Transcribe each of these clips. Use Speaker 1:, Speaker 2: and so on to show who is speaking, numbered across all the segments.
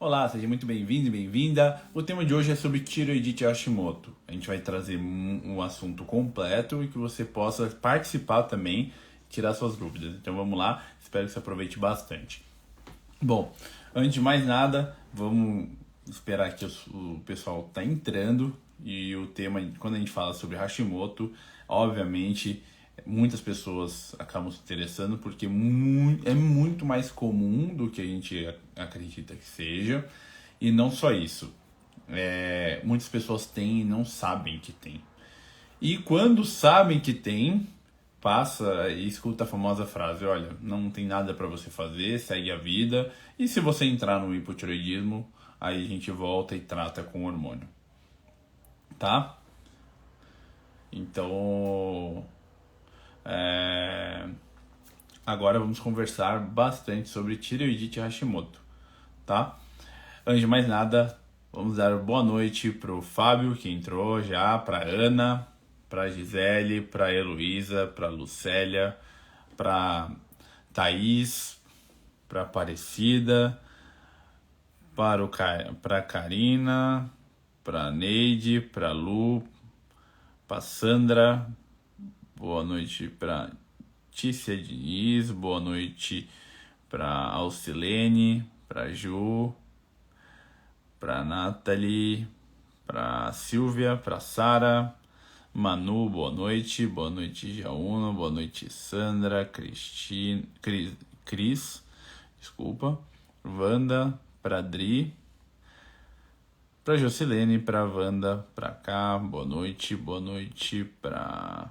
Speaker 1: Olá, seja muito bem-vindo e bem-vinda. O tema de hoje é sobre tireoidite Hashimoto. A gente vai trazer um assunto completo e que você possa participar também, tirar suas dúvidas. Então vamos lá, espero que você aproveite bastante. Bom, antes de mais nada, vamos esperar que o pessoal tá entrando e o tema, quando a gente fala sobre Hashimoto, obviamente muitas pessoas acabam se interessando porque é muito mais comum do que a gente acredita que seja. E não só isso, muitas pessoas têm e não sabem que tem. E quando sabem que tem, passa e escuta a famosa frase: olha, não tem nada para você fazer, segue a vida. E se você entrar no hipotireoidismo, aí a gente volta e trata com hormônio, tá? Então, agora vamos conversar bastante sobre tireoidite Hashimoto, tá? Antes de mais nada, vamos dar boa noite pro Fábio, que entrou já, pra Ana, pra Gisele, pra Heloísa, pra Lucélia, pra Thaís, pra Aparecida, pra Karina, pra Neide, pra Lu, pra Sandra, boa noite pra Tícia Diniz, boa noite pra Alcilene, pra Ju, pra Nathalie, pra Silvia, pra Sara, Manu, boa noite Jauna, boa noite Sandra, Cris, desculpa, Wanda, pra Dri, pra Jocilene, pra Wanda, pra cá, boa noite pra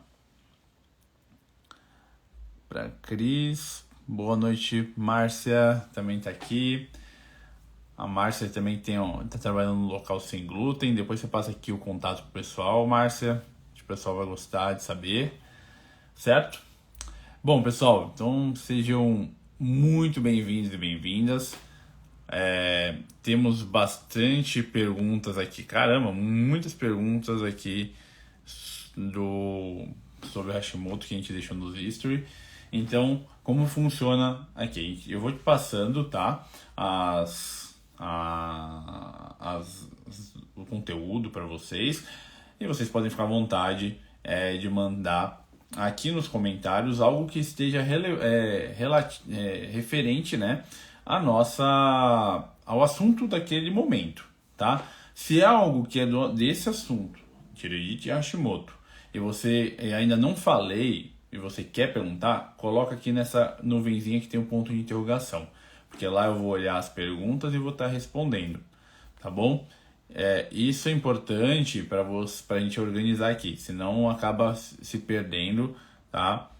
Speaker 1: Cris, boa noite Márcia, também tá aqui. A Márcia também tá trabalhando no local sem glúten. Depois você passa aqui o contato pro pessoal, Márcia. O pessoal vai gostar de saber, certo? Bom, pessoal, então sejam muito bem-vindos e bem-vindas. Temos bastante perguntas aqui. Caramba, muitas perguntas aqui sobre Hashimoto que a gente deixou nos history. Então, como funciona aqui? Eu vou te passando, tá? O conteúdo para vocês, e vocês podem ficar à vontade de mandar aqui nos comentários algo que esteja referente, né, ao assunto daquele momento, tá? Se é algo que é desse assunto, tireoidite Hashimoto, e você ainda não falei e você quer perguntar, coloca aqui nessa nuvenzinha que tem um ponto de interrogação, porque lá eu vou olhar as perguntas e vou estar respondendo, tá bom? Isso é importante para a gente organizar aqui, senão acaba se perdendo, tá?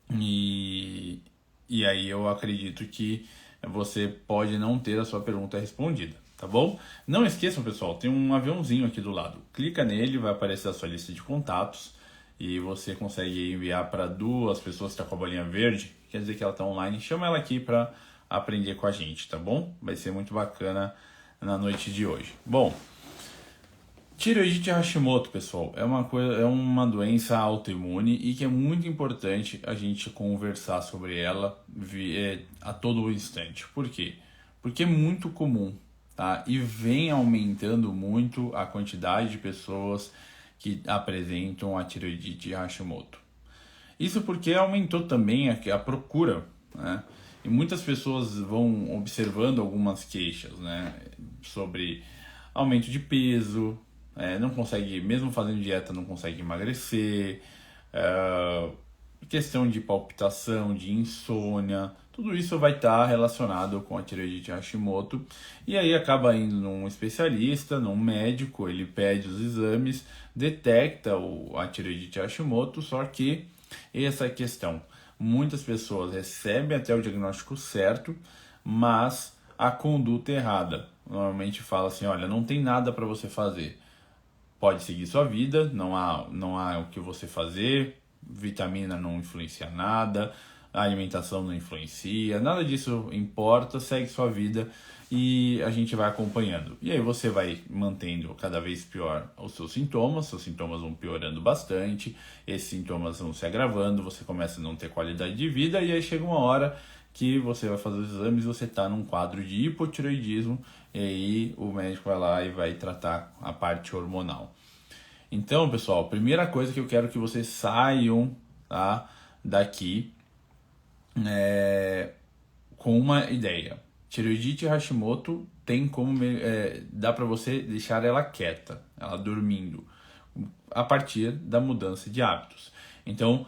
Speaker 1: E aí eu acredito que você pode não ter a sua pergunta respondida, tá bom? Não esqueçam, pessoal, tem um aviãozinho aqui do lado. Clica nele, vai aparecer a sua lista de contatos e você consegue enviar para 2 pessoas que estão com a bolinha verde, quer dizer que ela está online. Chama ela aqui para aprender com a gente, tá bom? Vai ser muito bacana na noite de hoje. Bom, tireoidite Hashimoto, pessoal, é uma doença autoimune e que é muito importante a gente conversar sobre ela a todo instante. Por quê? Porque é muito comum, tá? E vem aumentando muito a quantidade de pessoas que apresentam a tireoidite Hashimoto. Isso porque aumentou também a procura, né? E muitas pessoas vão observando algumas queixas, né, sobre aumento de peso, não consegue, mesmo fazendo dieta, não consegue emagrecer, questão de palpitação, de insônia, tudo isso vai estar relacionado com a tireoidite Hashimoto. E aí acaba indo num especialista, num médico, ele pede os exames, detecta a tireoidite Hashimoto, só que essa é a questão. Muitas pessoas recebem até o diagnóstico certo, mas a conduta errada. Normalmente fala assim, olha, não tem nada para você fazer. Pode seguir sua vida, não há o que você fazer, vitamina não influencia nada, a alimentação não influencia, nada disso importa, segue sua vida e a gente vai acompanhando. E aí você vai mantendo cada vez pior os seus sintomas vão piorando bastante, esses sintomas vão se agravando, você começa a não ter qualidade de vida e aí chega uma hora que você vai fazer os exames e você está num quadro de hipotireoidismo, e aí o médico vai lá e vai tratar a parte hormonal. Então, pessoal, primeira coisa que eu quero que vocês saiam, tá, daqui com uma ideia. Tireoidite Hashimoto tem como dá para você deixar ela quieta, ela dormindo, a partir da mudança de hábitos. Então,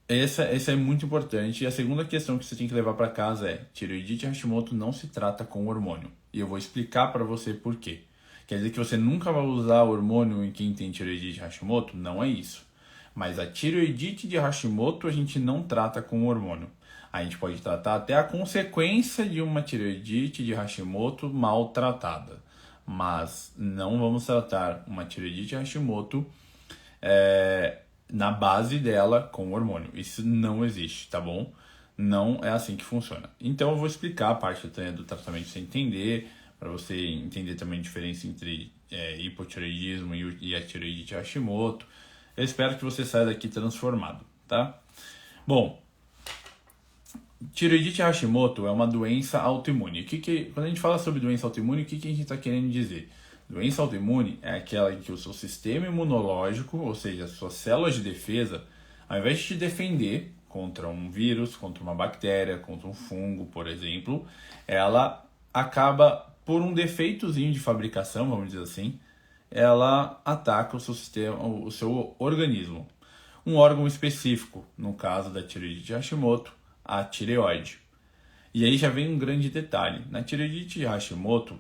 Speaker 1: essa é muito importante. E a segunda questão que você tem que levar para casa é: tireoidite Hashimoto não se trata com hormônio. E eu vou explicar para você por quê. Quer dizer que você nunca vai usar hormônio em quem tem tireoidite Hashimoto? Não é isso. Mas a tireoidite de Hashimoto a gente não trata com hormônio. A gente pode tratar até a consequência de uma tireoidite de Hashimoto mal tratada. Mas não vamos tratar uma tireoidite Hashimoto na base dela com hormônio. Isso não existe, tá bom? Não é assim que funciona. Então eu vou explicar a parte do tratamento pra você entender, para você entender também a diferença entre hipotireoidismo e a tireoidite Hashimoto. Eu espero que você saia daqui transformado, tá? Bom, tireoidite Hashimoto é uma doença autoimune. Quando a gente fala sobre doença autoimune, o que a gente está querendo dizer? Doença autoimune é aquela em que o seu sistema imunológico, ou seja, as suas células de defesa, ao invés de te defender contra um vírus, contra uma bactéria, contra um fungo, por exemplo, ela acaba, por um defeitozinho de fabricação, vamos dizer assim, ela ataca o seu sistema, o seu organismo. Um órgão específico, no caso da tireoidite Hashimoto, a tireoide. E aí já vem um grande detalhe. Na tireoidite Hashimoto,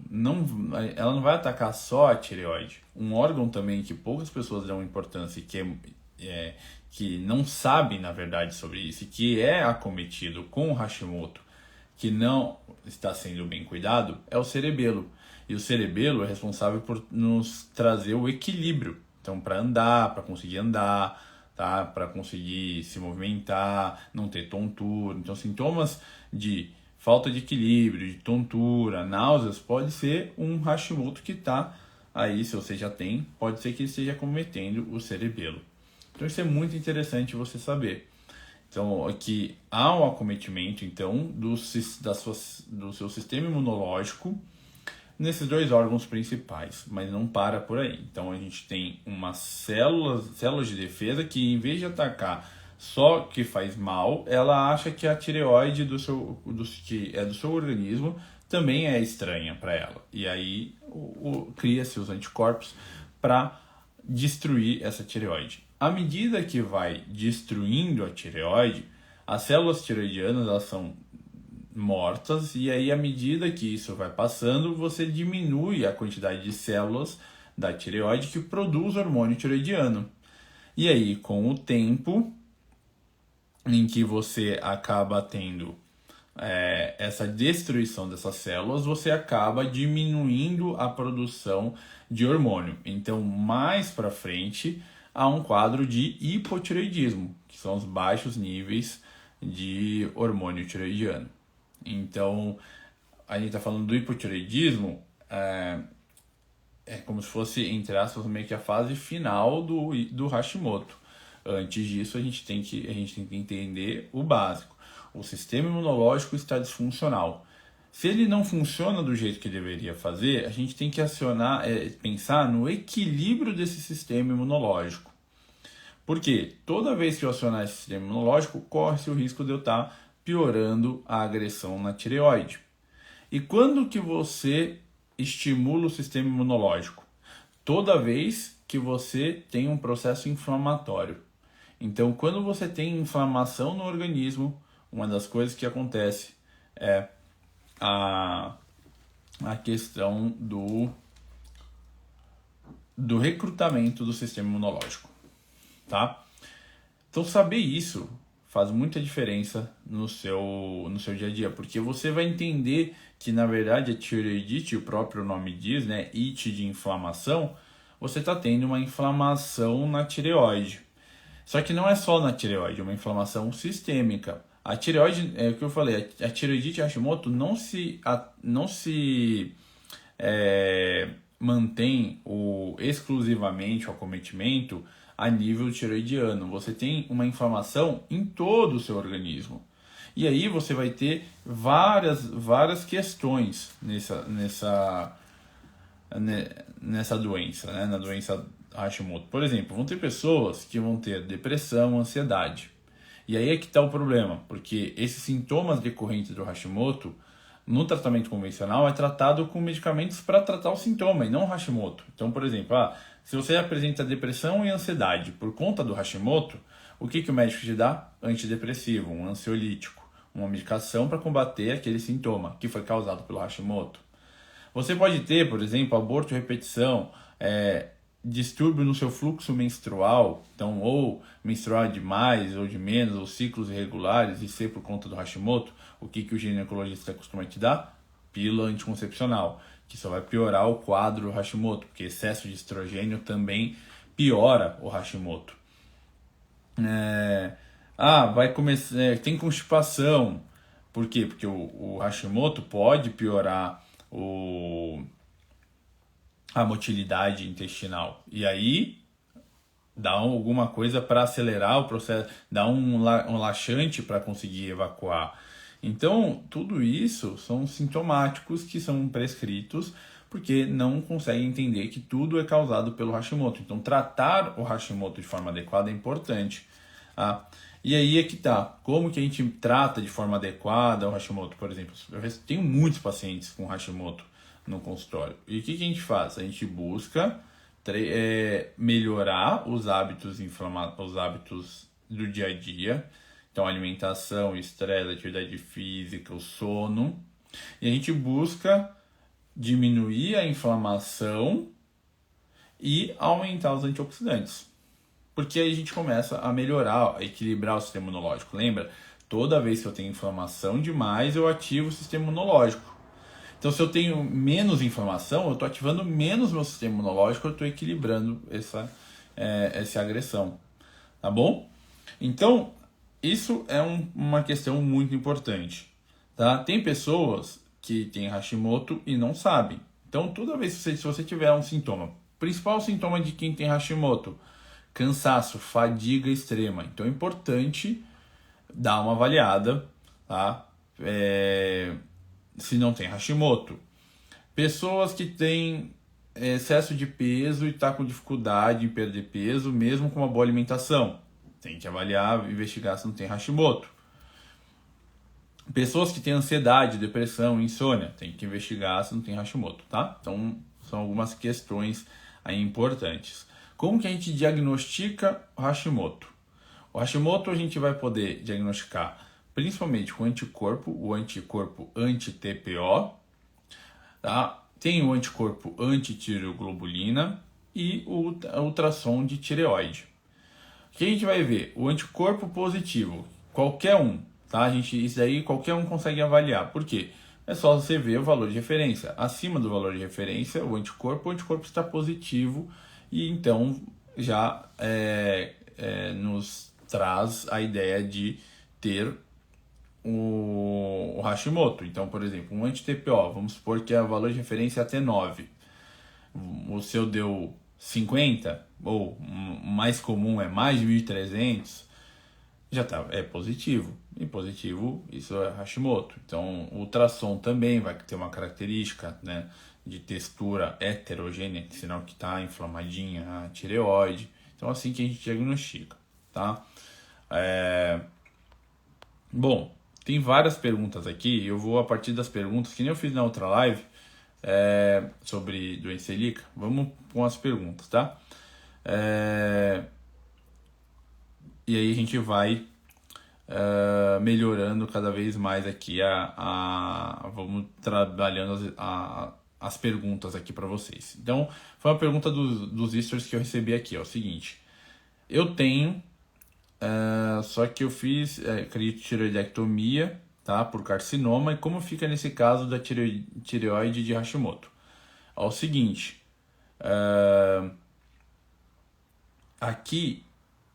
Speaker 1: ela não vai atacar só a tireoide. Um órgão também que poucas pessoas dão importância e que não sabem, na verdade, sobre isso, e que é acometido com o Hashimoto, que não está sendo bem cuidado, é o cerebelo. E o cerebelo é responsável por nos trazer o equilíbrio. Então, para andar, para conseguir andar, tá? Para conseguir se movimentar, não ter tontura. Então, sintomas de falta de equilíbrio, de tontura, náuseas, pode ser um Hashimoto que está aí, se você já tem, pode ser que esteja cometendo o cerebelo. Então, isso é muito interessante você saber. Então, aqui há um acometimento então, do seu sistema imunológico nesses dois órgãos principais, mas não para por aí. Então, a gente tem umas células de defesa que, em vez de atacar só que faz mal, ela acha que a tireoide que é do seu organismo também é estranha para ela. E aí cria-se os anticorpos para destruir essa tireoide. À medida que vai destruindo a tireoide, as células tireoidianas elas são mortas, e aí à medida que isso vai passando, você diminui a quantidade de células da tireoide que produz hormônio tireoidiano. E aí, com o tempo em que você acaba tendo essa destruição dessas células, você acaba diminuindo a produção de hormônio. Então, mais para frente, há um quadro de hipotireoidismo, que são os baixos níveis de hormônio tireoidiano. Então, a gente está falando do hipotireoidismo, é como se fosse, entre aspas, meio que a fase final do Hashimoto. Antes disso, a gente tem que entender o básico. O sistema imunológico está disfuncional. Se ele não funciona do jeito que deveria fazer, a gente tem que pensar no equilíbrio desse sistema imunológico. Porque toda vez que eu acionar esse sistema imunológico, corre-se o risco de eu estar piorando a agressão na tireoide. E quando que você estimula o sistema imunológico? Toda vez que você tem um processo inflamatório. Então, quando você tem inflamação no organismo, uma das coisas que acontece é a questão do recrutamento do sistema imunológico, tá? Então, saber isso faz muita diferença no seu dia a dia, porque você vai entender que, na verdade, a tireoidite, o próprio nome diz, né, it de inflamação, você está tendo uma inflamação na tireoide. Só que não é só na tireoide, é uma inflamação sistêmica. A tireoide, é o que eu falei, a tireoidite Hashimoto não se mantém exclusivamente o acometimento a nível tireoidiano. Você tem uma inflamação em todo o seu organismo. E aí você vai ter várias questões nessa doença, né? Na doença Hashimoto. Por exemplo, vão ter pessoas que vão ter depressão, ansiedade. E aí é que está o problema, porque esses sintomas decorrentes do Hashimoto, no tratamento convencional, é tratado com medicamentos para tratar o sintoma e não o Hashimoto. Então, por exemplo, se você apresenta depressão e ansiedade por conta do Hashimoto, o que o médico te dá? Antidepressivo, um ansiolítico, uma medicação para combater aquele sintoma que foi causado pelo Hashimoto. Você pode ter, por exemplo, aborto repetição, distúrbio no seu fluxo menstrual, então ou menstruar demais ou de menos, ou ciclos irregulares e ser por conta do Hashimoto, o que o ginecologista costuma te dar? Pílula anticoncepcional, que só vai piorar o quadro Hashimoto, porque excesso de estrogênio também piora o Hashimoto. Vai começar, tem constipação. Por quê? Porque o Hashimoto pode piorar a motilidade intestinal. E aí dá alguma coisa para acelerar o processo, dá um laxante para conseguir evacuar. Então, tudo isso são sintomáticos que são prescritos porque não conseguem entender que tudo é causado pelo Hashimoto. Então, tratar o Hashimoto de forma adequada é importante. E aí é que tá. Como que a gente trata de forma adequada o Hashimoto, por exemplo? Eu tenho muitos pacientes com Hashimoto no consultório. E o que a gente faz? A gente busca melhorar os hábitos do dia a dia. Então, alimentação, estresse, atividade física, o sono. E a gente busca diminuir a inflamação e aumentar os antioxidantes. Porque aí a gente começa a melhorar, a equilibrar o sistema imunológico. Lembra? Toda vez que eu tenho inflamação demais, eu ativo o sistema imunológico. Então, se eu tenho menos inflamação, eu estou ativando menos meu sistema imunológico, eu estou equilibrando essa agressão. Tá bom? Então, isso é uma questão muito importante. Tá? Tem pessoas que têm Hashimoto e não sabem. Então, toda vez se você tiver um sintoma, principal sintoma de quem tem Hashimoto, cansaço, fadiga extrema. Então, é importante dar uma avaliada, tá? Se não tem Hashimoto. Pessoas que têm excesso de peso e está com dificuldade em perder peso, mesmo com uma boa alimentação. Tem que avaliar, investigar se não tem Hashimoto. Pessoas que têm ansiedade, depressão, insônia, tem que investigar se não tem Hashimoto, tá? Então, são algumas questões aí importantes. Como que a gente diagnostica o Hashimoto? O Hashimoto a gente vai poder diagnosticar principalmente com o anticorpo anti-TPO, tá? Tem o anticorpo anti-tireoglobulina e o ultrassom de tireoide. O que a gente vai ver? O anticorpo positivo, qualquer um, tá? Isso aí qualquer um consegue avaliar. Por quê? É só você ver o valor de referência. Acima do valor de referência, o anticorpo está positivo e então já nos traz a ideia de ter o Hashimoto. Então, por exemplo, um anti-TPO, vamos supor que o valor de referência é até 9. O seu deu 50, ou o mais comum é mais de 1.300, é positivo. E positivo, isso é Hashimoto. Então, o ultrassom também vai ter uma característica, né, de textura heterogênea, sinal que está inflamadinha a tireoide. Então, assim que a gente diagnostica, tá? Bom, tem várias perguntas aqui. Eu vou, a partir das perguntas, que nem eu fiz na outra live, sobre doença celíaca, vamos com as perguntas, tá? E aí a gente vai melhorando cada vez mais aqui, vamos trabalhando as perguntas aqui para vocês. Então, foi uma pergunta dos stories que eu recebi aqui, é o seguinte: eu tenho, só que eu fiz, acredito, tireoidectomia, tá, por carcinoma, e como fica nesse caso da tireoide de Hashimoto? É o seguinte, aqui,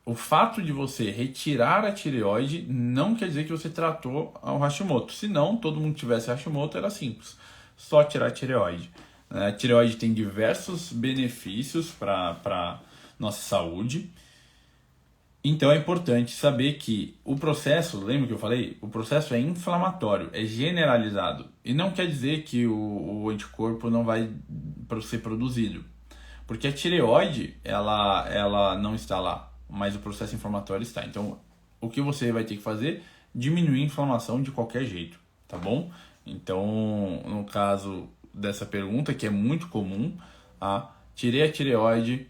Speaker 1: o fato de você retirar a tireoide não quer dizer que você tratou o Hashimoto. Se não, todo mundo tivesse Hashimoto, era simples, só tirar a tireoide. A tireoide tem diversos benefícios para nossa saúde. Então é importante saber que o processo, lembra que eu falei? O processo é inflamatório, é generalizado. E não quer dizer que o anticorpo não vai ser produzido. Porque a tireoide, ela não está lá, mas o processo inflamatório está. Então, o que você vai ter que fazer? Diminuir a inflamação de qualquer jeito, tá bom? Então, no caso dessa pergunta, que é muito comum, tirei a tireoide,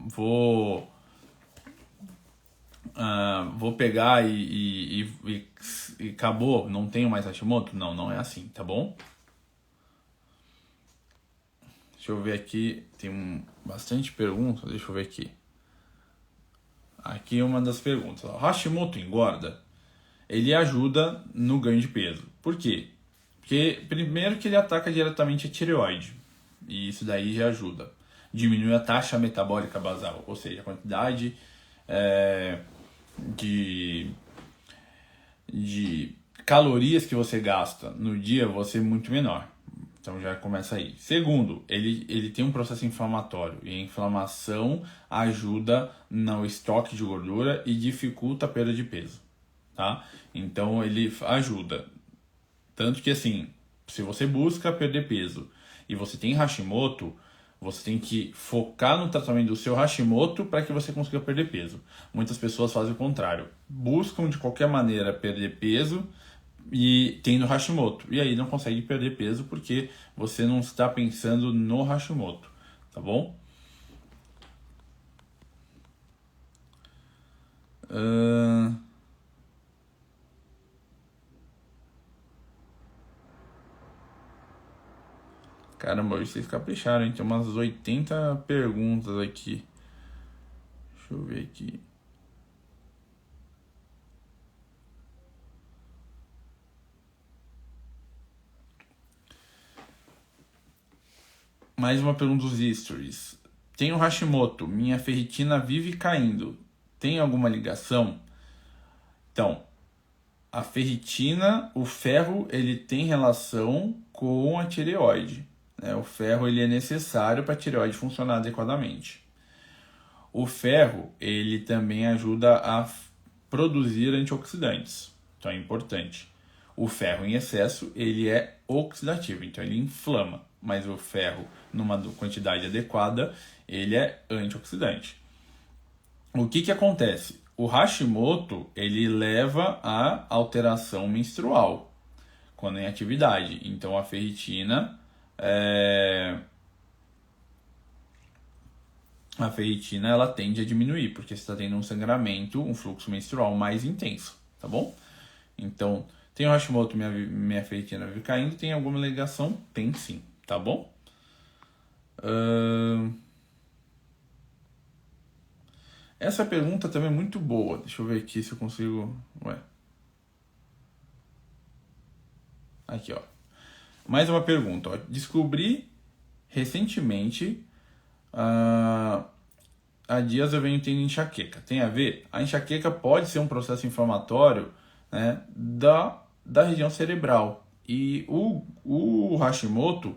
Speaker 1: vou vou pegar e acabou, não tenho mais Hashimoto? Não, não é assim, tá bom? Deixa eu ver aqui, tem bastante perguntas, deixa eu ver aqui. Aqui é uma das perguntas. O Hashimoto engorda? Ele ajuda no ganho de peso. Por quê? Porque primeiro que ele ataca diretamente a tireoide, e isso daí já ajuda. Diminui a taxa metabólica basal, ou seja, a quantidade de calorias que você gasta no dia vai ser muito menor. Então já começa aí. Segundo, ele tem um processo inflamatório e a inflamação ajuda no estoque de gordura e dificulta a perda de peso, tá? Então ele ajuda. Tanto que assim, se você busca perder peso e você tem Hashimoto, você tem que focar no tratamento do seu Hashimoto para que você consiga perder peso. Muitas pessoas fazem o contrário. Buscam de qualquer maneira perder peso e tendo Hashimoto. E aí não consegue perder peso porque você não está pensando no Hashimoto, tá bom? Caramba, hoje vocês capricharam, hein? Tem umas 80 perguntas aqui. Deixa eu ver aqui. Mais uma pergunta dos stories. Tenho Hashimoto, minha ferritina vive caindo. Tem alguma ligação? Então, a ferritina, o ferro, ele tem relação com a tireoide. Né? O ferro ele é necessário para a tireoide funcionar adequadamente. O ferro ele também ajuda a produzir antioxidantes, então é importante. O ferro em excesso ele é oxidativo, então ele inflama, mas o ferro numa quantidade adequada ele é antioxidante. O que acontece? O Hashimoto ele leva à alteração menstrual quando em atividade, então a ferritina ela tende a diminuir, porque você está tendo um sangramento, um fluxo menstrual mais intenso, tá bom? Então, tem o Hashimoto, minha ferritina vive caindo, tem alguma ligação? Tem sim, tá bom? Essa pergunta também é muito boa, deixa eu ver aqui se eu consigo... Aqui, ó. Mais uma pergunta, ó. Descobri recentemente... há dias eu venho tendo enxaqueca. Tem a ver? A enxaqueca pode ser um processo inflamatório, né, da região cerebral. E o Hashimoto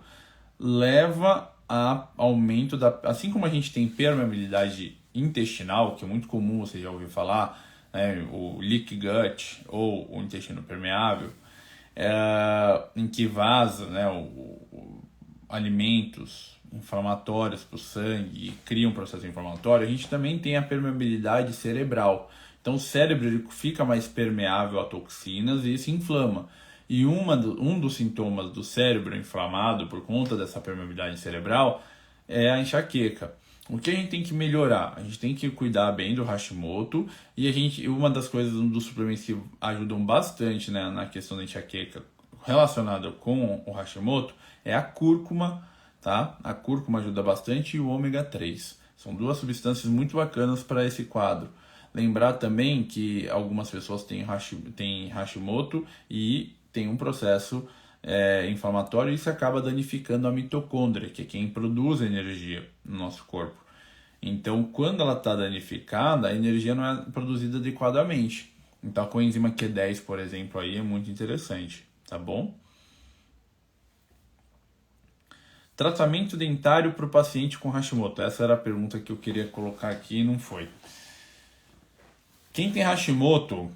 Speaker 1: leva a aumento da... Assim como a gente tem permeabilidade intestinal, que é muito comum, você já ouviu falar, né, o leaky gut ou o intestino permeável, em que vaza, né, alimentos inflamatórios para o sangue e cria um processo inflamatório, a gente também tem a permeabilidade cerebral. Então o cérebro ele fica mais permeável a toxinas e se inflama. E um dos sintomas do cérebro inflamado por conta dessa permeabilidade cerebral é a enxaqueca. O que a gente tem que melhorar? A gente tem que cuidar bem do Hashimoto e uma das coisas, um dos suplementos que ajudam bastante, né, na questão da enxaqueca relacionada com o Hashimoto é a cúrcuma, tá? A cúrcuma ajuda bastante e o ômega 3. São duas substâncias muito bacanas para esse quadro. Lembrar também que algumas pessoas têm Hashimoto e tem um processo inflamatório e isso acaba danificando a mitocôndria, que é quem produz energia no nosso corpo. Então, quando ela está danificada, a energia não é produzida adequadamente. Então, a coenzima Q10, por exemplo, aí é muito interessante, tá bom? Tratamento dentário para o paciente com Hashimoto. Essa era a pergunta que eu queria colocar aqui e não foi. Quem tem Hashimoto,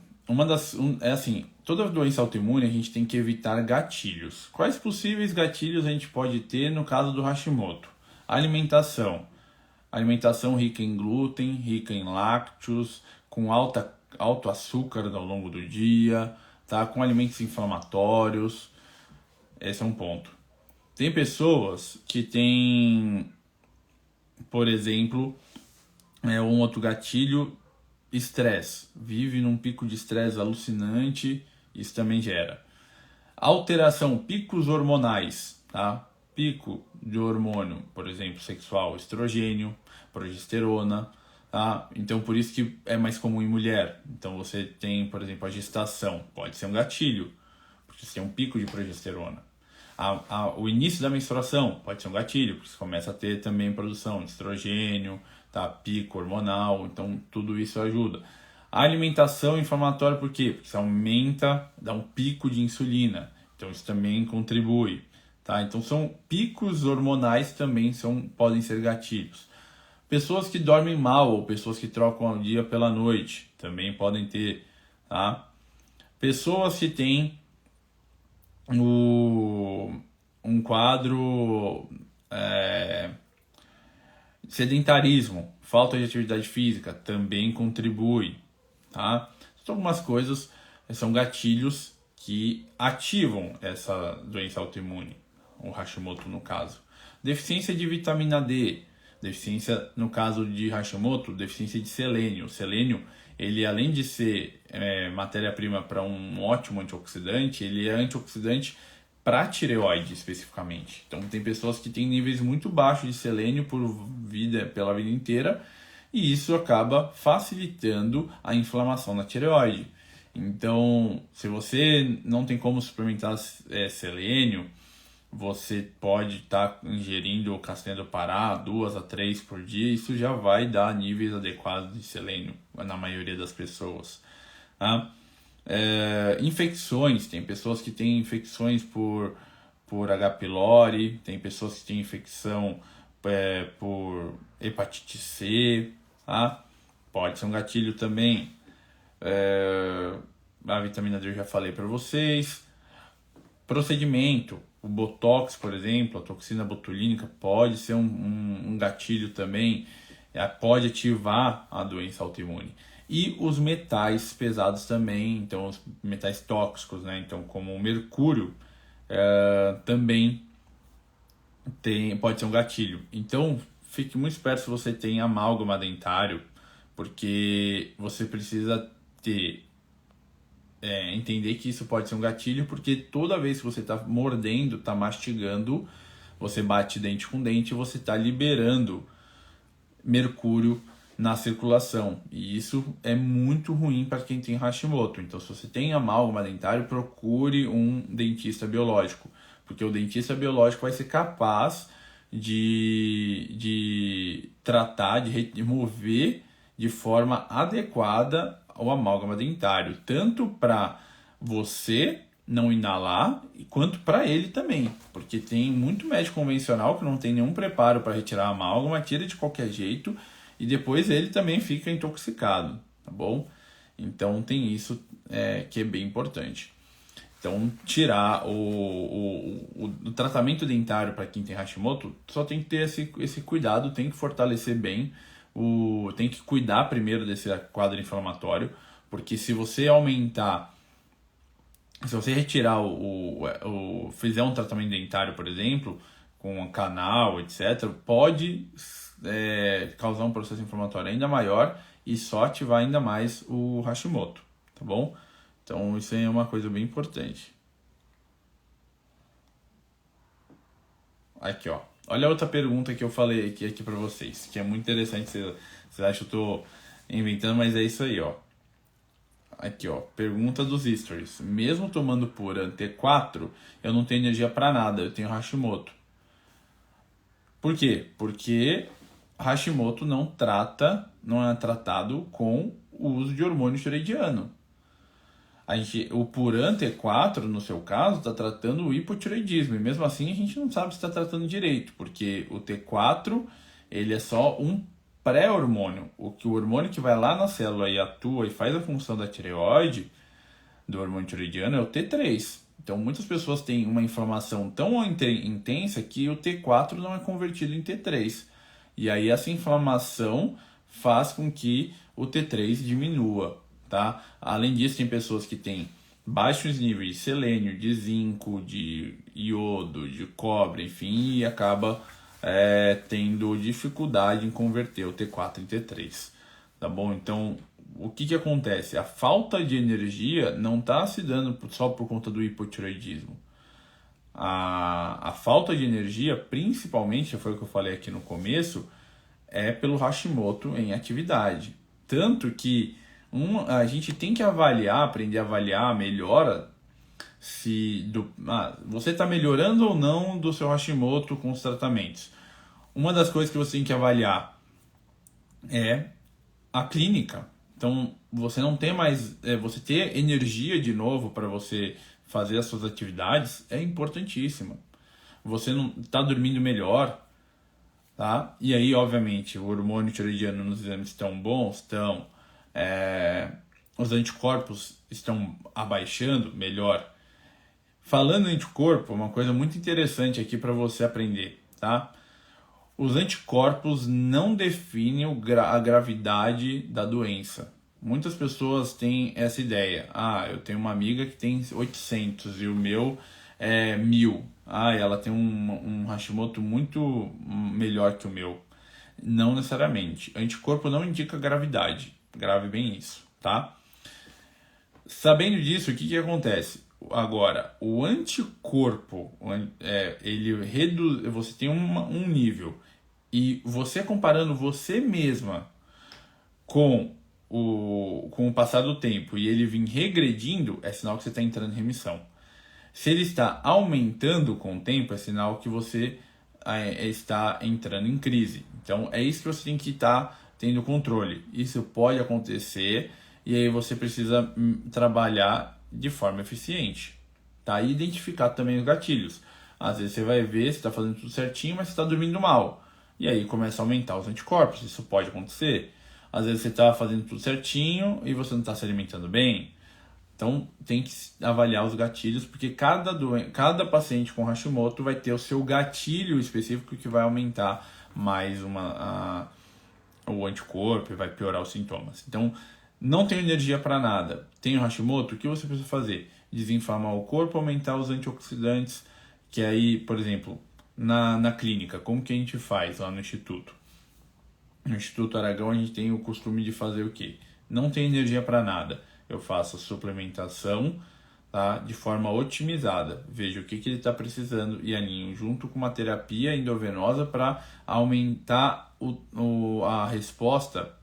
Speaker 1: é assim, toda doença autoimune a gente tem que evitar gatilhos. Quais possíveis gatilhos a gente pode ter no caso do Hashimoto? Alimentação. Alimentação rica em glúten, rica em lácteos, com alto açúcar ao longo do dia, tá? Com alimentos inflamatórios. Esse é um ponto. Tem pessoas que têm, por exemplo, um outro gatilho, estresse. Vive num pico de estresse alucinante, isso também gera. Alteração, picos hormonais, tá? Pico de hormônio, por exemplo, sexual, estrogênio, progesterona, tá? Então, por isso que é mais comum em mulher. Então, você tem, por exemplo, a gestação, pode ser um gatilho, porque você tem um pico de progesterona. O início da menstruação pode ser um gatilho, porque você começa a ter também produção de estrogênio, tá? Pico hormonal, então tudo isso ajuda. A alimentação inflamatória, por quê? Porque você aumenta, dá um pico de insulina, então isso também contribui, tá? Então são picos hormonais também podem ser gatilhos. Pessoas que dormem mal ou pessoas que trocam o dia pela noite também podem ter, tá? Pessoas que têm um quadro sedentarismo, falta de atividade física também contribui, tá? São algumas coisas, são gatilhos que ativam essa doença autoimune, o Hashimoto no caso. Deficiência de vitamina D, deficiência no caso de Hashimoto, deficiência de selênio. O selênio, ele além de ser matéria-prima para um ótimo antioxidante, ele é antioxidante para tireoide especificamente. Então tem pessoas que têm níveis muito baixos de selênio pela vida inteira e isso acaba facilitando a inflamação na tireoide. Então, se você não tem como suplementar selênio, você pode estar ingerindo castanha do Pará 2 a 3 por dia, isso já vai dar níveis adequados de selênio na maioria das pessoas, tá? Infecções, tem pessoas que têm infecções por H. pylori, tem pessoas que têm infecção por hepatite C, tá? Pode ser um gatilho também. A vitamina D eu já falei para vocês. Procedimento, o Botox, por exemplo, a toxina botulínica pode ser um gatilho também, pode ativar a doença autoimune. E os metais pesados também, então os metais tóxicos, né? Então, como o mercúrio, também pode ser um gatilho. Então, fique muito esperto se você tem amálgama dentário, porque você precisa entender que isso pode ser um gatilho, porque toda vez que você está mordendo, está mastigando, você bate dente com dente, você está liberando mercúrio na circulação, e isso é muito ruim para quem tem Hashimoto. Então, se você tem amálgama dentário, procure um dentista biológico, porque o dentista biológico vai ser capaz de tratar, de remover de forma adequada o amálgama dentário, tanto para você não inalar, quanto para ele também, porque tem muito médico convencional que não tem nenhum preparo para retirar a amálgama, tira de qualquer jeito e depois ele também fica intoxicado, tá bom? Então tem isso que é bem importante. Então, tirar o tratamento dentário para quem tem Hashimoto, só tem que ter esse cuidado, tem que fortalecer bem, tem que cuidar primeiro desse quadro inflamatório, porque se você retirar fizer um tratamento dentário, por exemplo, com um canal, etc., pode causar um processo inflamatório ainda maior e só ativar ainda mais o Hashimoto, tá bom? Então, isso aí é uma coisa bem importante. Aqui, ó. Olha a outra pergunta que eu falei aqui para vocês, que é muito interessante. Vocês acham que eu tô inventando, mas é isso aí, ó. Aqui, ó. Pergunta dos stories. Mesmo tomando Pura T4, eu não tenho energia para nada. Eu tenho Hashimoto. Por quê? Porque Hashimoto não é tratado com o uso de hormônio tiroidiano. o Puran T4, no seu caso, está tratando o hipotireoidismo. E mesmo assim a gente não sabe se está tratando direito, porque o T4 ele é só um pré-hormônio. O hormônio que vai lá na célula e atua e faz a função da tireoide, do hormônio tireoidiano, é o T3. Então muitas pessoas têm uma inflamação tão intensa que o T4 não é convertido em T3. E aí essa inflamação faz com que o T3 diminua, tá? Além disso, tem pessoas que têm baixos níveis de selênio, de zinco, de iodo, de cobre, enfim, e acaba tendo dificuldade em converter o T4 em T3, tá bom? Então, o que acontece? A falta de energia não está se dando só por conta do hipotireoidismo. A falta de energia, principalmente, foi o que eu falei aqui no começo, é pelo Hashimoto em atividade. Tanto que a gente tem que avaliar, aprender a avaliar a melhora se você está melhorando ou não do seu Hashimoto com os tratamentos. Uma das coisas que você tem que avaliar é a clínica. Então, você não tem mais... você ter energia de novo para você fazer as suas atividades é importantíssimo. Você não está dormindo melhor, tá? E aí, obviamente, o hormônio tireoidiano nos exames estão bons, estão... os anticorpos estão abaixando, melhor. Falando em anticorpo, uma coisa muito interessante aqui para você aprender, tá? Os anticorpos não definem a gravidade da doença. Muitas pessoas têm essa ideia. Eu tenho uma amiga que tem 800 e o meu é 1000. Ela tem um Hashimoto muito melhor que o meu. Não necessariamente. Anticorpo não indica gravidade. Grave bem isso, tá? Sabendo disso, o que acontece? Agora, o anticorpo, ele reduz, você tem um nível, e você comparando você mesma com o passar do tempo e ele vir regredindo, é sinal que você está entrando em remissão. Se ele está aumentando com o tempo, é sinal que você está entrando em crise. Então, é isso que você tem que estar tendo controle. Isso pode acontecer e aí você precisa trabalhar de forma eficiente, tá? E identificar também os gatilhos. Às vezes você vai ver, você está fazendo tudo certinho, mas você está dormindo mal. E aí começa a aumentar os anticorpos, isso pode acontecer. Às vezes você está fazendo tudo certinho e você não está se alimentando bem. Então tem que avaliar os gatilhos, porque cada paciente com Hashimoto vai ter o seu gatilho específico que vai aumentar mais o anticorpo e vai piorar os sintomas. Então, não tenho energia para nada, tenho Hashimoto, o que você precisa fazer? Desinflamar o corpo, aumentar os antioxidantes, que aí, por exemplo, na clínica, como que a gente faz lá no Instituto? No Instituto Aragão a gente tem o costume de fazer o quê? Não tem energia para nada, eu faço a suplementação, tá? De forma otimizada, vejo o que ele está precisando e alinho junto com uma terapia endovenosa para aumentar a resposta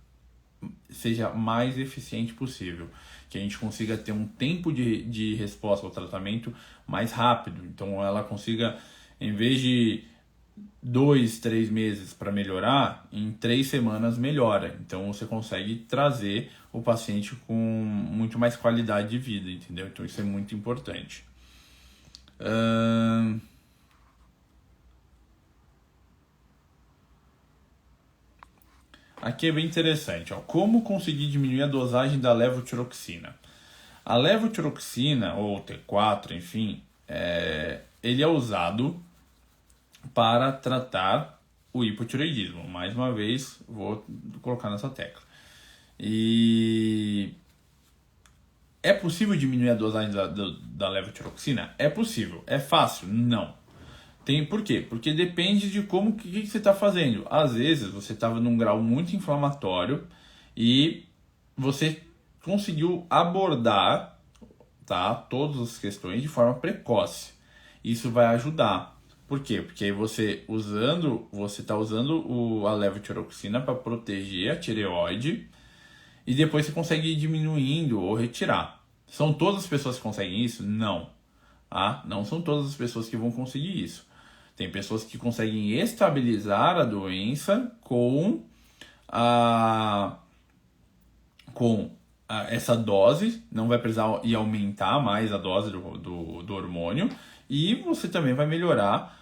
Speaker 1: seja mais eficiente possível, que a gente consiga ter um tempo de resposta ao tratamento mais rápido, então ela consiga, em vez de 2, 3 meses para melhorar, em 3 semanas melhora. Então você consegue trazer o paciente com muito mais qualidade de vida, entendeu? Então isso é muito importante. Aqui é bem interessante, ó. Como conseguir diminuir a dosagem da levotiroxina? A levotiroxina, ou T4, enfim, ele é usado para tratar o hipotireoidismo. Mais uma vez, vou colocar nessa tecla. E é possível diminuir a dosagem da levotiroxina? É possível. É fácil? Não. Por quê? Porque depende de como que você está fazendo. Às vezes você estava num grau muito inflamatório e você conseguiu abordar, tá, todas as questões de forma precoce. Isso vai ajudar. Por quê? Porque aí você está usando a levotiroxina para proteger a tireoide e depois você consegue ir diminuindo ou retirar. São todas as pessoas que conseguem isso? Não. Não são todas as pessoas que vão conseguir isso. Tem pessoas que conseguem estabilizar a doença com essa dose, não vai precisar ir aumentar mais a dose do hormônio, e você também vai melhorar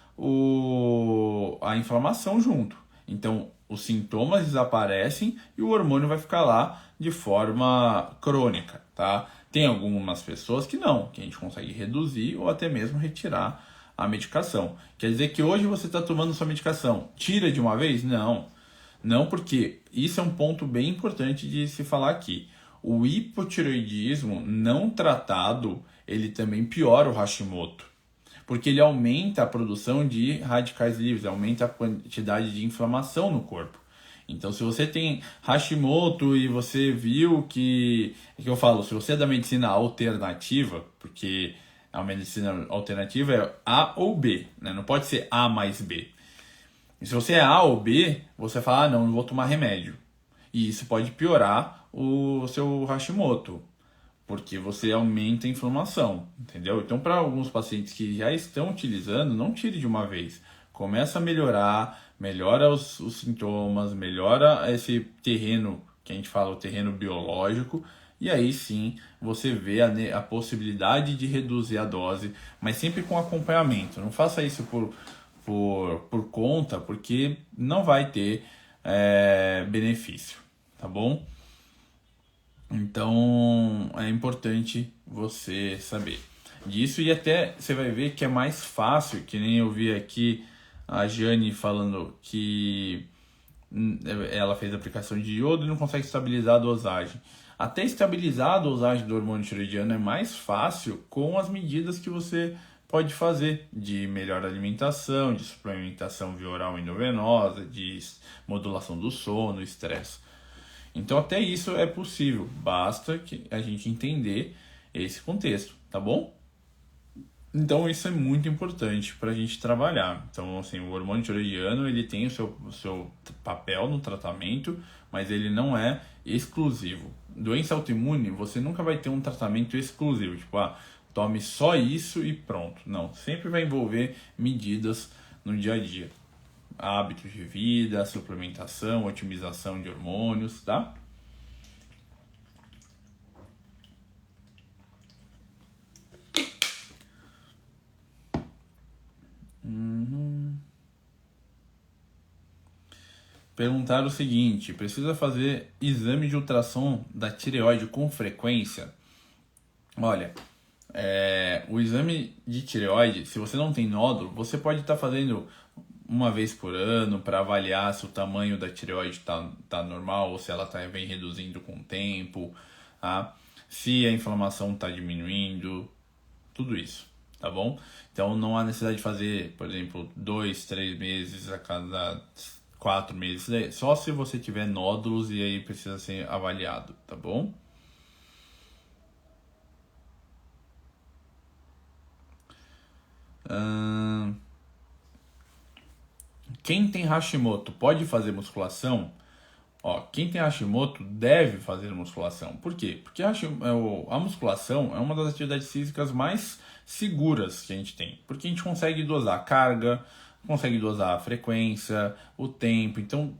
Speaker 1: a inflamação junto. Então, os sintomas desaparecem e o hormônio vai ficar lá de forma crônica, tá? Tem algumas pessoas que não, que a gente consegue reduzir ou até mesmo retirar a medicação. Quer dizer que hoje você está tomando sua medicação, tira de uma vez? Não. Não, porque isso é um ponto bem importante de se falar aqui. O hipotireoidismo não tratado, ele também piora o Hashimoto, porque ele aumenta a produção de radicais livres, aumenta a quantidade de inflamação no corpo. Então, se você tem Hashimoto e você viu que eu falo, se você é da medicina alternativa, porque a medicina alternativa é A ou B, né? Não pode ser A mais B. E se você é A ou B, você fala, não vou tomar remédio. E isso pode piorar o seu Hashimoto, porque você aumenta a inflamação, entendeu? Então, para alguns pacientes que já estão utilizando, não tire de uma vez. Começa a melhorar, melhora os sintomas, melhora esse terreno, que a gente fala, o terreno biológico, e aí sim você vê a possibilidade de reduzir a dose, mas sempre com acompanhamento. Não faça isso por conta, porque não vai ter benefício, tá bom? Então é importante você saber disso, e até você vai ver que é mais fácil, que nem eu vi aqui a Jane falando que ela fez a aplicação de iodo e não consegue estabilizar a dosagem. Até estabilizar a dosagem do hormônio tiroidiano é mais fácil com as medidas que você pode fazer de melhor alimentação, de suplementação via oral endovenosa, de modulação do sono, estresse. Então até isso é possível, basta que a gente entender esse contexto, tá bom? Então isso é muito importante para a gente trabalhar. Então assim, o hormônio tiroidiano ele tem o seu papel no tratamento, mas ele não é exclusivo. Doença autoimune, você nunca vai ter um tratamento exclusivo, tipo, tome só isso e pronto. Não, sempre vai envolver medidas no dia a dia. Hábitos de vida, suplementação, otimização de hormônios, tá? Perguntaram o seguinte: precisa fazer exame de ultrassom da tireoide com frequência? Olha, o exame de tireoide, se você não tem nódulo, você pode estar fazendo uma vez por ano para avaliar se o tamanho da tireoide tá normal ou se ela vem reduzindo com o tempo, tá? Se a inflamação está diminuindo, tudo isso, tá bom? Então não há necessidade de fazer, por exemplo, 2, 3 meses a cada 4 meses, só se você tiver nódulos e aí precisa ser avaliado, tá bom? Quem tem Hashimoto pode fazer musculação? Quem tem Hashimoto deve fazer musculação. Por quê? Porque a musculação é uma das atividades físicas mais seguras que a gente tem. Porque a gente consegue dosar a carga, consegue dosar a frequência, o tempo. Então,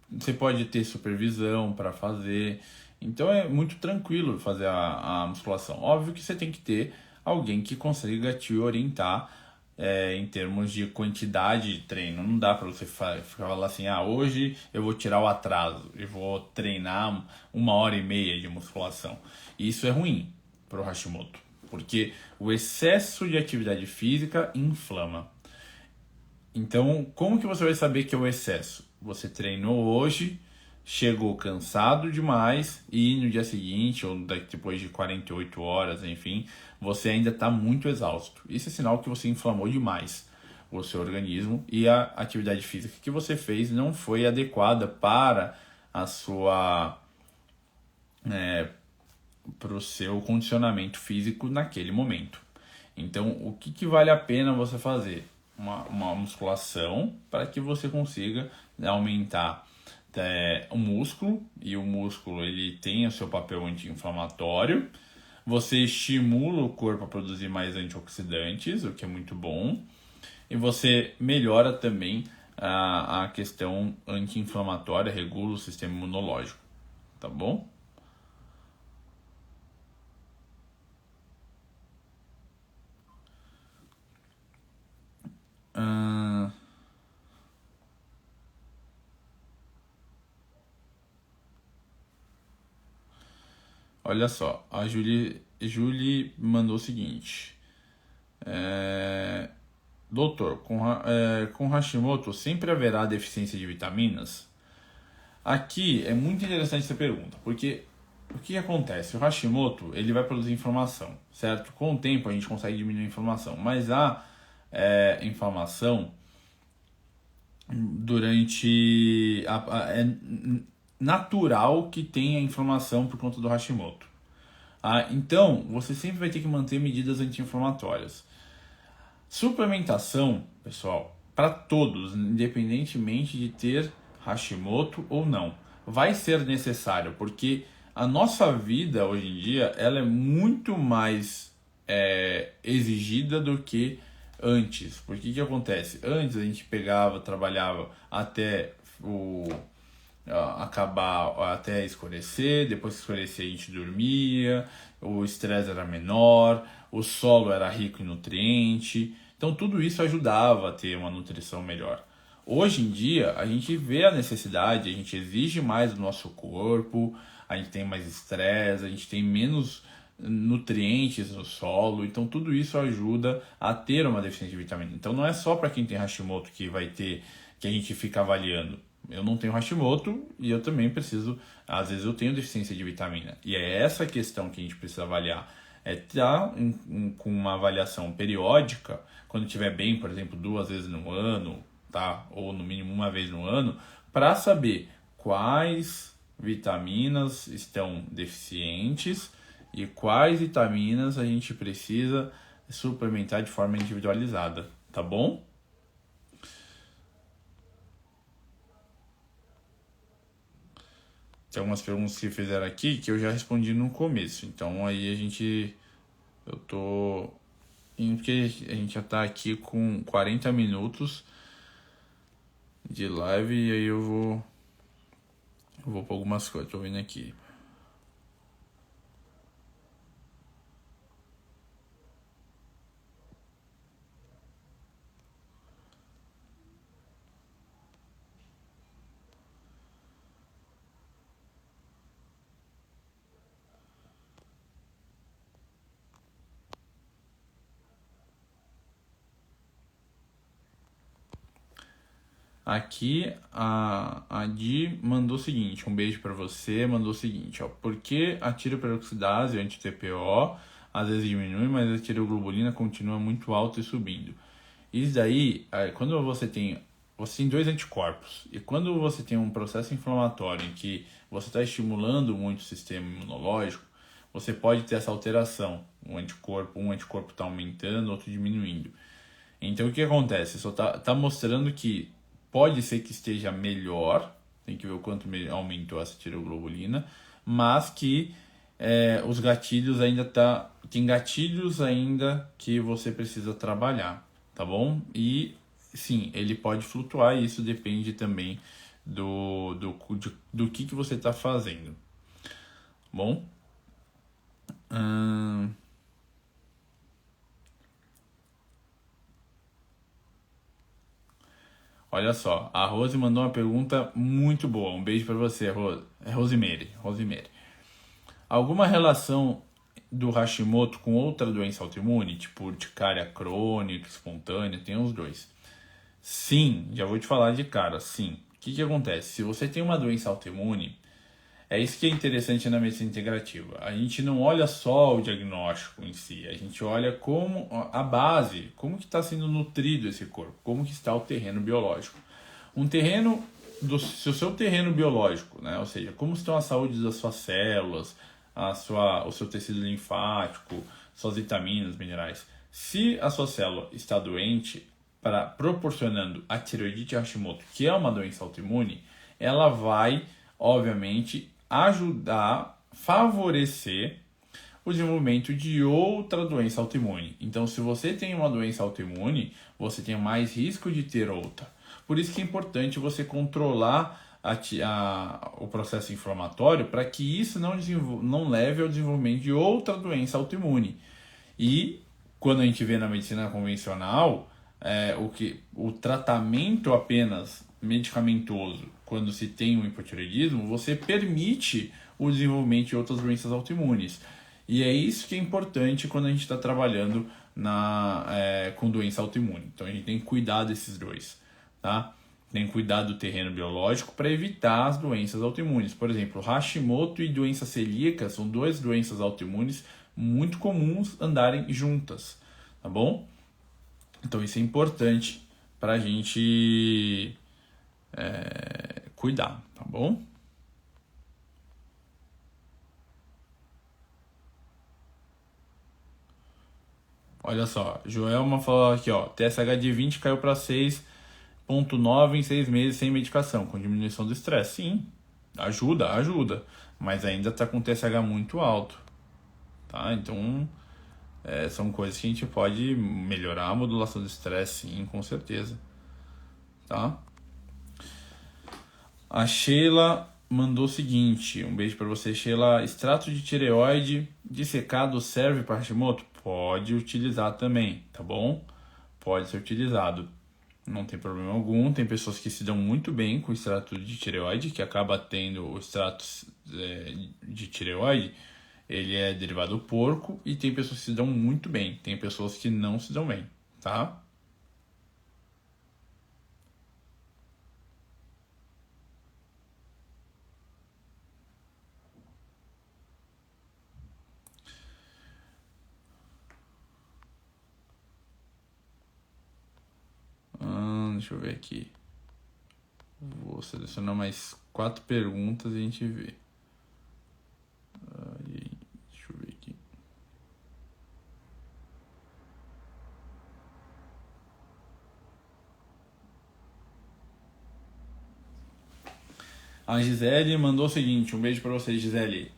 Speaker 1: você pode ter supervisão para fazer. Então, é muito tranquilo fazer a musculação. Óbvio que você tem que ter alguém que consiga te orientar em termos de quantidade de treino. Não dá para você falar assim, hoje eu vou tirar o atraso e vou treinar 1h30 de musculação. Isso é ruim para o Hashimoto, porque o excesso de atividade física inflama. Então, como que você vai saber que é o excesso? Você treinou hoje, chegou cansado demais e no dia seguinte, ou depois de 48 horas, enfim, você ainda está muito exausto. Isso é sinal que você inflamou demais o seu organismo e a atividade física que você fez não foi adequada para para o seu condicionamento físico naquele momento. Então, o que vale a pena você fazer? Uma musculação para que você consiga aumentar o músculo, e o músculo ele tem o seu papel anti-inflamatório. Você estimula o corpo a produzir mais antioxidantes, o que é muito bom, e você melhora também a questão anti-inflamatória, regula o sistema imunológico, tá bom? Olha só, a Julie mandou o seguinte. Doutor, com Hashimoto sempre haverá deficiência de vitaminas? Aqui é muito interessante essa pergunta, porque o que acontece? O Hashimoto, ele vai produzir inflamação, certo? Com o tempo a gente consegue diminuir a inflamação, mas a inflamação é natural que tenha inflamação por conta do Hashimoto. Então, você sempre vai ter que manter medidas anti-inflamatórias. Suplementação, pessoal, para todos, independentemente de ter Hashimoto ou não, vai ser necessário, porque a nossa vida hoje em dia ela é muito mais exigida do que antes. Porque o que acontece? Antes a gente pegava, trabalhava até acabar, até escurecer, depois que escurecer a gente dormia, o estresse era menor, o solo era rico em nutriente, então tudo isso ajudava a ter uma nutrição melhor. Hoje em dia a gente vê a necessidade, a gente exige mais do nosso corpo, a gente tem mais estresse, a gente tem menos nutrientes no solo, então tudo isso ajuda a ter uma deficiência de vitamina. Então não é só para quem tem Hashimoto que vai ter, que a gente fica avaliando. Eu não tenho Hashimoto e eu também preciso, às vezes eu tenho deficiência de vitamina. E é essa questão que a gente precisa avaliar. É estar com uma avaliação periódica, quando estiver bem, por exemplo, 2 vezes no ano, tá? Ou no mínimo 1 vez no ano, para saber quais vitaminas estão deficientes e quais vitaminas a gente precisa suplementar de forma individualizada, tá bom? Tem algumas perguntas que fizeram aqui que eu já respondi no começo. Então aí eu tô indo porque a gente já tá aqui com 40 minutos de live e aí eu vou para algumas coisas. Tô vendo aqui. Aqui a Di mandou o seguinte, um beijo para você, mandou o seguinte, ó, por que a tiroperoxidase, anti-TPO, às vezes diminui, mas a tiroglobulina continua muito alta e subindo. Isso daí, quando você tem 2 anticorpos, e quando você tem um processo inflamatório em que você está estimulando muito o sistema imunológico, você pode ter essa alteração, um anticorpo está aumentando, outro diminuindo. Então o que acontece? Só tá mostrando que pode ser que esteja melhor, tem que ver o quanto aumentou essa tiroglobulina, mas que os gatilhos tem gatilhos ainda que você precisa trabalhar, tá bom? E sim, ele pode flutuar e isso depende também do que você está fazendo, bom? Olha só, a Rose mandou uma pergunta muito boa. Um beijo para você, Rose. É Rosemary. Alguma relação do Hashimoto com outra doença autoimune, tipo urticária crônica, espontânea? Tem os dois. Sim, já vou te falar de cara, sim. O que acontece? Se você tem uma doença autoimune, é isso que é interessante na medicina integrativa. A gente não olha só o diagnóstico em si, a gente olha como a base, como que está sendo nutrido esse corpo, como que está o terreno biológico. Um terreno, se o seu terreno biológico, né, ou seja, como estão a saúde das suas células, o seu tecido linfático, suas vitaminas, minerais. Se a sua célula está doente, proporcionando a tireoidite Hashimoto, que é uma doença autoimune, ela vai, obviamente, ajudar, favorecer o desenvolvimento de outra doença autoimune. Então, se você tem uma doença autoimune, você tem mais risco de ter outra. Por isso que é importante você controlar o processo inflamatório para que isso não leve ao desenvolvimento de outra doença autoimune. E quando a gente vê na medicina convencional, o tratamento apenas medicamentoso, quando se tem um hipotireoidismo, você permite o desenvolvimento de outras doenças autoimunes. E é isso que é importante quando a gente está trabalhando com doença autoimune. Então a gente tem que cuidar desses dois, tá? Tem que cuidar do terreno biológico para evitar as doenças autoimunes. Por exemplo, Hashimoto e doença celíaca são duas doenças autoimunes muito comuns andarem juntas, tá bom? Então isso é importante para a gente cuidar, tá bom? Olha só, Joelma falou aqui, ó, TSH de 20 caiu para 6,9 em 6 meses sem medicação, com diminuição do estresse. Sim, ajuda, mas ainda está com TSH muito alto, tá? Então, são coisas que a gente pode melhorar a modulação do estresse, sim, com certeza, tá? A Sheila mandou o seguinte, um beijo para você, Sheila. Extrato de tireoide dissecado serve para Hashimoto? Pode utilizar também, tá bom? Pode ser utilizado, não tem problema algum. Tem pessoas que se dão muito bem com o extrato de tireoide, que acaba tendo o extrato de tireoide, ele é derivado do porco, e tem pessoas que se dão muito bem, tem pessoas que não se dão bem, tá? Deixa eu ver aqui. Vou selecionar mais 4 perguntas e a gente vê. Deixa eu ver aqui. A Gisele mandou o seguinte, um beijo para você, Gisele.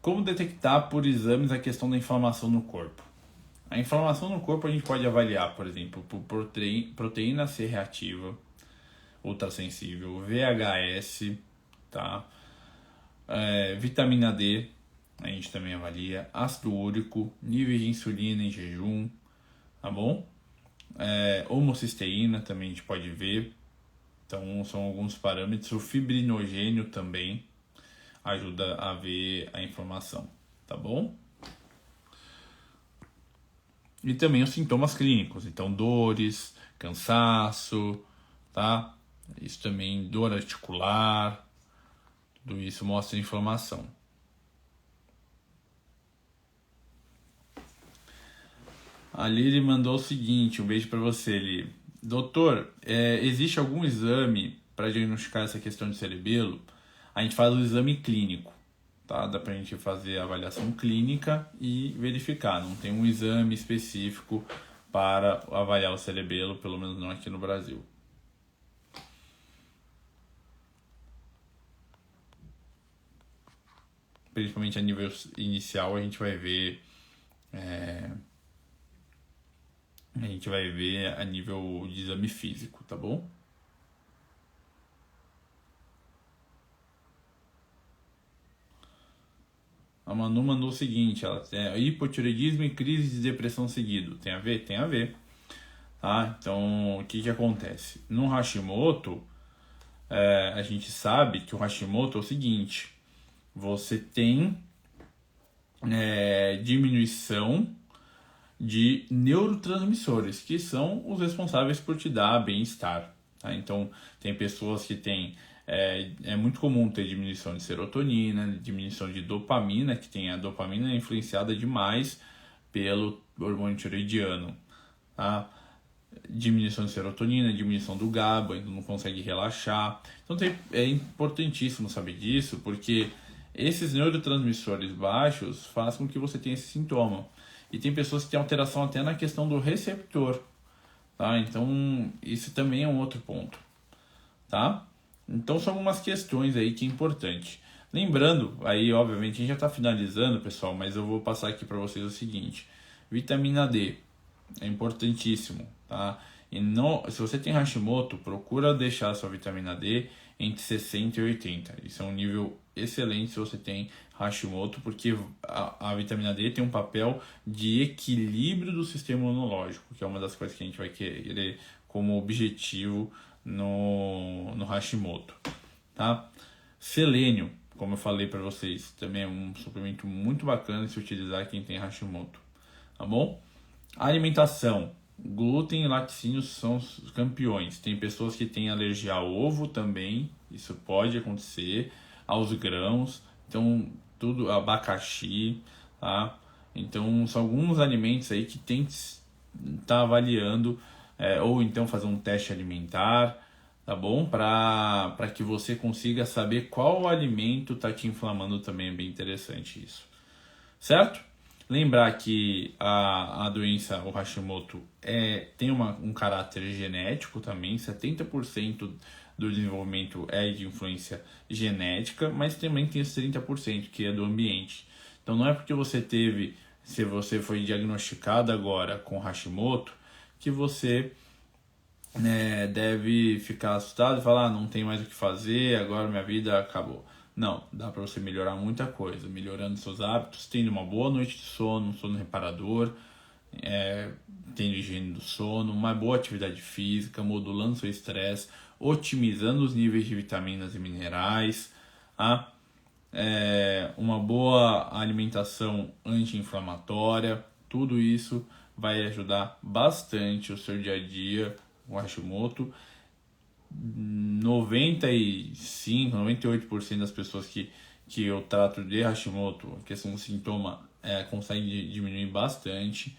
Speaker 1: Como detectar por exames a questão da inflamação no corpo? A inflamação no corpo a gente pode avaliar, por exemplo, por proteína C reativa, ultrassensível, VHS, tá? Vitamina D, a gente também avalia, ácido úrico, nível de insulina em jejum, tá bom? Homocisteína também a gente pode ver. Então são alguns parâmetros. O fibrinogênio também ajuda a ver a inflamação, tá bom? E também os sintomas clínicos, então dores, cansaço, tá? Isso também, dor articular, tudo isso mostra inflamação. A Lili mandou o seguinte, um beijo para você, Lili. Doutor, existe algum exame para diagnosticar essa questão de cerebelo? A gente faz o exame clínico, tá? Dá pra gente fazer a avaliação clínica e verificar. Não tem um exame específico para avaliar o cerebelo, pelo menos não aqui no Brasil. Principalmente a nível inicial, a gente vai ver a nível de exame físico, tá bom? A Manu mandou o seguinte, ela tem hipotireoidismo e crise de depressão seguido. Tem a ver? Tem a ver. Tá? Então, o que acontece? No Hashimoto, a gente sabe que o Hashimoto é o seguinte, você tem diminuição de neurotransmissores, que são os responsáveis por te dar bem-estar. Tá? Então, tem pessoas que têm... É muito comum ter diminuição de serotonina, diminuição de dopamina, que tem a dopamina influenciada demais pelo hormônio tiroidiano. Tá? Diminuição de serotonina, diminuição do GABA, então não consegue relaxar. Então é importantíssimo saber disso, porque esses neurotransmissores baixos fazem com que você tenha esse sintoma. E tem pessoas que têm alteração até na questão do receptor, tá? Então isso também é um outro ponto, tá? Então são algumas questões aí que é importante. Lembrando, aí obviamente a gente já está finalizando, pessoal, mas eu vou passar aqui para vocês o seguinte: vitamina D é importantíssimo, tá? E se você tem Hashimoto, procura deixar a sua vitamina D entre 60 e 80. Isso é um nível excelente se você tem Hashimoto, porque a vitamina D tem um papel de equilíbrio do sistema imunológico, que é uma das coisas que a gente vai querer como objetivo no Hashimoto, tá? Selênio, como eu falei para vocês, também é um suplemento muito bacana de se utilizar quem tem Hashimoto, tá bom? Alimentação, glúten e laticínios são os campeões. Tem pessoas que têm alergia ao ovo também, isso pode acontecer, aos grãos, então tudo, abacaxi, tá? Então são alguns alimentos aí que tem que estar avaliando, ou então fazer um teste alimentar, tá bom? Para que você consiga saber qual alimento está te inflamando também, é bem interessante isso, certo? Lembrar que a doença, o Hashimoto, tem um caráter genético também, 70% do desenvolvimento é de influência genética, mas também tem os 30% que é do ambiente. Então não é porque se você foi diagnosticado agora com Hashimoto, que você deve ficar assustado e falar, não tem mais o que fazer, agora minha vida acabou. Não, dá para você melhorar muita coisa, melhorando seus hábitos, tendo uma boa noite de sono, um sono reparador, tendo higiene do sono, uma boa atividade física, modulando seu estresse, otimizando os níveis de vitaminas e minerais, uma boa alimentação anti-inflamatória, tudo isso vai ajudar bastante o seu dia a dia com Hashimoto. 95, 98% das pessoas que eu trato de Hashimoto, a questão do sintoma, consegue diminuir bastante.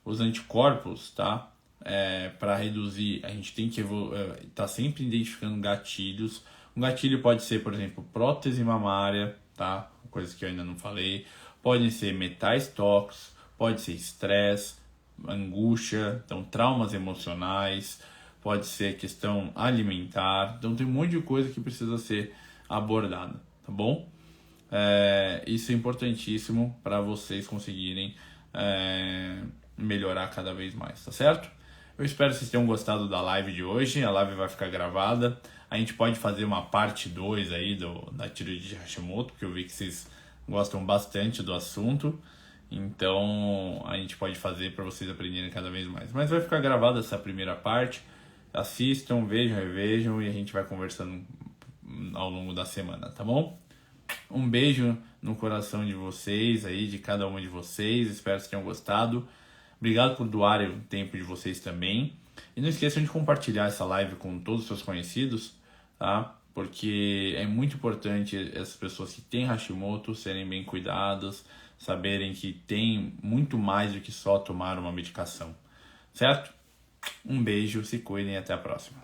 Speaker 1: Os anticorpos, tá? Para reduzir, a gente tem que tá sempre identificando gatilhos. Um gatilho pode ser, por exemplo, prótese mamária, tá? Coisa que eu ainda não falei. Podem ser metais tóxicos, pode ser estresse, angústia, então traumas emocionais, pode ser questão alimentar, então tem um monte de coisa que precisa ser abordada, tá bom? Isso é importantíssimo para vocês conseguirem melhorar cada vez mais, tá certo? Eu espero que vocês tenham gostado da live de hoje, a live vai ficar gravada, a gente pode fazer uma parte 2 aí da tireoide de Hashimoto, porque eu vi que vocês gostam bastante do assunto, então a gente pode fazer para vocês aprenderem cada vez mais, mas vai ficar gravada essa primeira parte. Assistam, vejam, revejam e a gente vai conversando ao longo da semana, tá bom? Um beijo no coração de vocês aí, de cada uma de vocês. Espero que tenham gostado. Obrigado por doarem o tempo de vocês também. E não esqueçam de compartilhar essa live com todos os seus conhecidos, tá? Porque é muito importante essas pessoas que têm Hashimoto serem bem cuidadas, saberem que tem muito mais do que só tomar uma medicação, certo? Um beijo, se cuidem e até a próxima.